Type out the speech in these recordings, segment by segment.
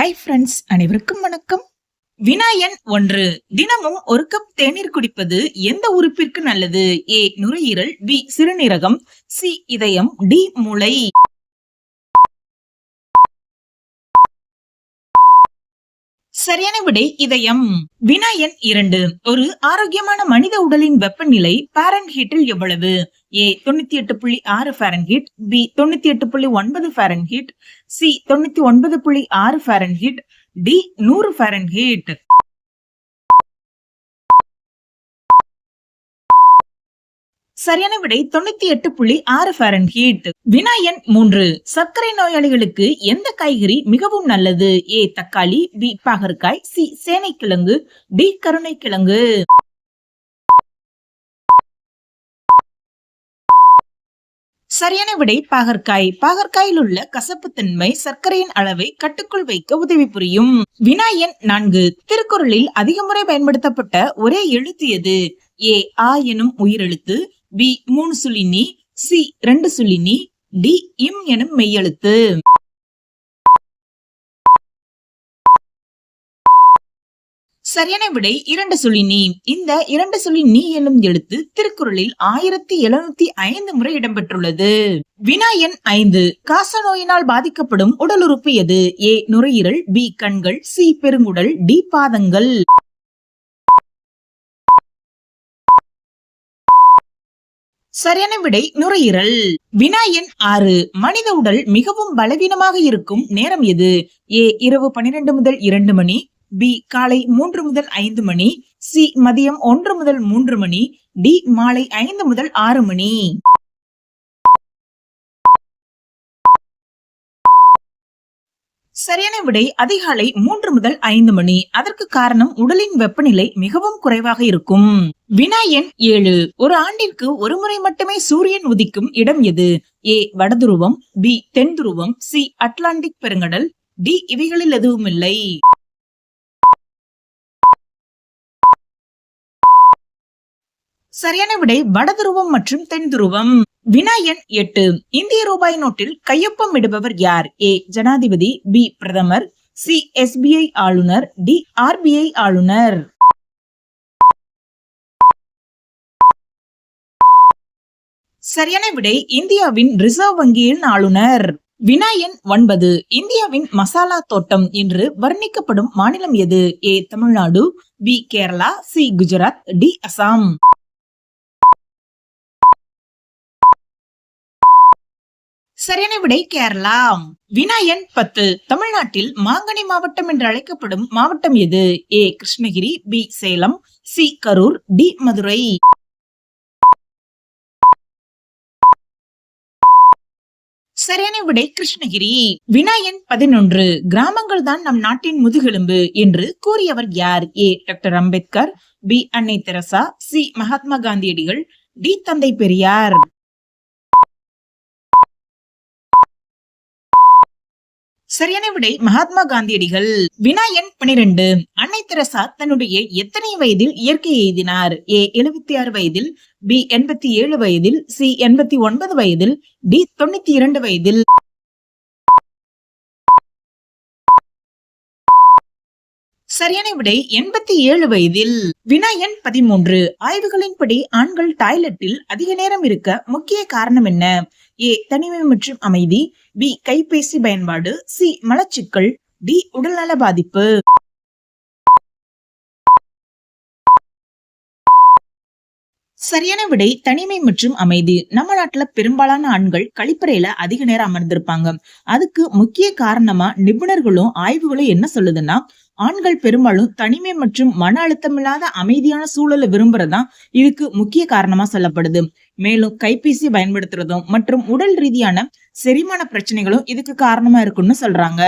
Hi friends, அனைவருக்கும் வணக்கம். வினாயன் 1. தினமும் ஒரு கப் தேநீர் குடிப்பது எந்த உறுப்பிற்கு நல்லது? ஏ நுரையீரல், பி சிறுநீரகம், சி இதயம், டி மூளை. சரியான விடை இதயம். வினாயன் 2. ஒரு ஆரோக்கியமான மனித உடலின் வெப்பநிலை பாரன்ஹீட்டில் எவ்வளவு? A 98.6 Fahrenheit, B 98.9 Fahrenheit, C 99.6 Fahrenheit, D 100 Fahrenheit. சரியான விடை 98.6 ஃபாரன்ஹீட். வினாயன் 3. சர்க்கரை நோயாளிகளுக்கு எந்த காய்கறி மிகவும் நல்லது? ஏ தக்காளி, பி பாகற்காய், சி சேனைக்கிழங்கு, டி கருணைக்கிழங்கு. சரியான விடை பாகற்காய். பாகற்காயில் உள்ள கசப்புத்தன்மை சர்க்கரையின் அளவை கட்டுக்குள் வைக்க உதவி புரியும். வினாயன் 4. திருக்குறளில் அதிக முறை பயன்படுத்தப்பட்ட ஒரே எழுத்து எது? ஏ ஆ எனும் உயிரெழுத்து, பி 3 சுழினி, சி 2 சுழினி, டி இம் எனும் மெய்யெழுத்து. சரியான விடை 2 சுழினி. இந்த 2 சுழினி என்னும் எழுத்து திருக்குறளில் 1705 முறை இடம்பெற்றுள்ளது. வினாயன் 5. காச நோயினால் பாதிக்கப்படும் உடல் உறுப்பு எது? ஏ நுரையீரல், பி கண்கள், சி பெருங்குடல், டி பாதங்கள். சரியான விடை நுரையீரல். வினாயன் 6. மனித உடல் மிகவும் பலவீனமாக இருக்கும் நேரம் எது? ஏ இரவு 12 முதல் 2 மணி, பி காலை 3 முதல் 5 மணி, சி மதியம் 1 முதல் 3 மணி, டி மாலை 5 முதல் 6 மணி. சரியான விடை அதிகாலை 3 முதல் 5 மணி. அதற்கு காரணம் உடலின் வெப்பநிலை மிகவும் குறைவாக இருக்கும். வினாயன் 7. ஒரு ஆண்டிற்கு ஒரு முறை மட்டுமே சூரியன் உதிக்கும் இடம் எது? ஏ வடதுருவம், பி தென் துருவம், சி அட்லாண்டிக் பெருங்கடல், டி இவைகளில் எதுவும் இல்லை. சரியான விடை வடதுருவம் மற்றும் தென் துருவம். வினாயன் 8. இந்திய ரூபாய் நோட்டில் கையொப்பம் இடுபவர் யார்? ஏ ஜனாதிபதி, பி பிரதமர், சி SBI ஆளுநர், டி RBI ஆளுநர். சரியான விடை இந்தியாவின் ரிசர்வ் வங்கியின் ஆளுநர். வினாயன் 9. இந்தியாவின் மசாலா தோட்டம் என்று வர்ணிக்கப்படும் மாநிலம் எது? A Tamil Nadu, B Kerala, C Gujarat, D Assam. சரியான விடை கேரளா. வினாயன் 10. தமிழ்நாட்டில் மாங்கனி மாவட்டம் என்று அழைக்கப்படும் மாவட்டம் எது? A Krishnagiri, B Salem, C Karur, D Madurai. சரியான விடை கிருஷ்ணகிரி. வினாயன் 11. கிராமங்கள் தான் நம் நாட்டின் முதுகெலும்பு என்று கூறியவர் யார்? ஏ டாக்டர் அம்பேத்கர், பி அன்னை தெரசா, சி மகாத்மா காந்தியடிகள், டி தந்தை பெரியார். சரியான விடை மகாத்மா காந்தியடிகள். வினாயன் 12. அன்னை தெரசா தன்னுடைய எத்தனை வயதில் இயற்கை எய்தினார்? ஏ 76 வயதில், பி 87 வயதில், சி 89 வயதில், டி 92 வயதில். சரியான விடை 87 வயதில். வினாயன் 13. ஆய்வுகளின்படி ஆண்கள் டாய்லெட்டில் அதிக நேரம் இருக்க முக்கிய காரணம் என்ன? ஏ தனிமை மற்றும் அமைதி, பி கைபேசி பயன்பாடு, சி மலச்சிக்கல், டி உடல்நல பாதிப்பு. சரியான விடை தனிமை மற்றும் அமைதி. நம்ம நாட்டுல பெரும்பாலான ஆண்கள் கழிப்பறையில அதிக நேரம் அமர்ந்திருப்பாங்க. அதுக்கு முக்கிய காரணமா நிபுணர்களும் ஆய்வுகளும் என்ன சொல்லுதுன்னா, ஆண்கள் பெரும்பாலும் தனிமை மற்றும் மன அழுத்தம் இல்லாத அமைதியான சூழலை விரும்புறதுதான் இதுக்கு முக்கிய காரணமா சொல்லப்படுது. மேலும் கைபேசி பயன்படுத்துறதும் மற்றும் உடல் ரீதியான செரிமான பிரச்சனைகளும் இதுக்கு காரணமா இருக்குன்னு சொல்றாங்க.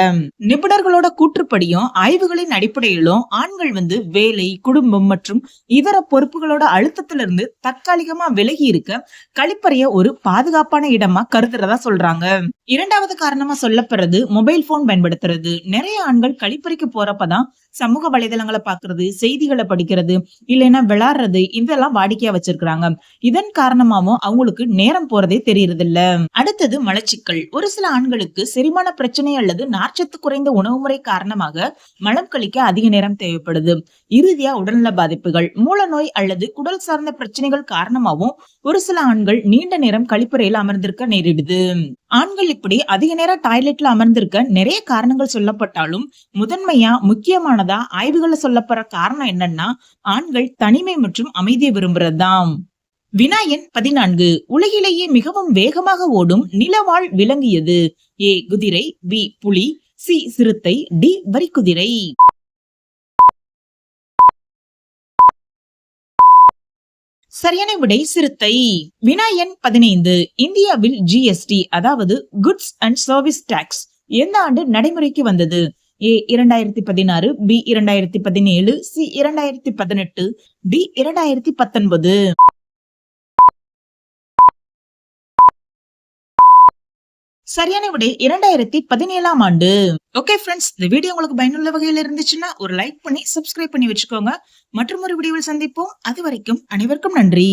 நிபுணர்களோட கூற்றுப்படியும் ஆய்வுகளின் அடிப்படையிலும் ஆண்கள் வேலை, குடும்பம் மற்றும் இதர பொறுப்புகளோட அழுத்தத்திலிருந்து தற்காலிகமா விலகி இருக்க கழிப்பறைய ஒரு பாதுகாப்பான இடமா கருதுறதா சொல்றாங்க. இரண்டாவது காரணமா சொல்லப்படுறது மொபைல் போன் பயன்படுத்துறது. நிறைய ஆண்கள் கழிப்பறைக்கு போறப்பதான் சமூக வலைதளங்களை பாக்குறது, செய்திகளை படிக்கிறது, இல்லைன்னா விளையாடுறது, இதெல்லாம் வாடிக்கையா வச்சிருக்காங்க. இதன் காரணமாவும் அவங்களுக்கு நேரம் போறதே தெரியறது இல்ல. அடுத்தது மலச்சிக்கல். சிக்கல். ஒரு சில ஆண்களுக்கு செரிமான பிரச்சனை அல்லது நார்ச்சத்து குறைந்த உணவு முறை காரணமாக மலம் கழிக்க அதிக நேரம் தேவைப்படுது. இறுதியா உடல்நல பாதிப்புகள், மூலநோய் அல்லது குடல் சார்ந்த பிரச்சனைகள் காரணமாகவும் ஒரு சில ஆண்கள் நீண்ட நேரம் கழிப்பறையில் அமர்ந்திருக்க நேரிடுது. ஆண்கள் இப்படி அதிக நேரம் டாய்லெட்ல அமர்ந்திருக்க நிறைய காரணங்கள் சொல்லப்பட்டாலும் முதன்மையா முக்கியமானதா ஆய்வுகள்ல சொல்லப்படுற காரணம் என்னன்னா, ஆண்கள் தனிமை மற்றும் அமைதியை விரும்புறதுதான். வினா எண் 14. உலகிலேயே மிகவும் வேகமாக ஓடும் நிலவாழ் விலங்கு எது? ஏ குதிரை, பி புலி, சி சிறுத்தை, டி வரிக்குதிரை. சரியான விடை சிறுத்தை. வினா எண் 15. இந்தியாவில் ஜிஎஸ்டி அதாவது குட்ஸ் அண்ட் சர்வீஸ் டாக்ஸ் எந்த ஆண்டு நடைமுறைக்கு வந்தது? ஏ 2016, பி 2017, சி 2018, டி 2019. சரியான விடை 2017ஆம் ஆண்டு. ஓகே ஃப்ரெண்ட்ஸ், இந்த வீடியோ உங்களுக்கு பயனுள்ள வகையில் இருந்துச்சுன்னா ஒரு லைக் பண்ணி சப்ஸ்கிரைப் பண்ணி வச்சுக்கோங்க. மற்றும் ஒரு வீடியோவில் சந்திப்போம். அது வரைக்கும் அனைவருக்கும் நன்றி.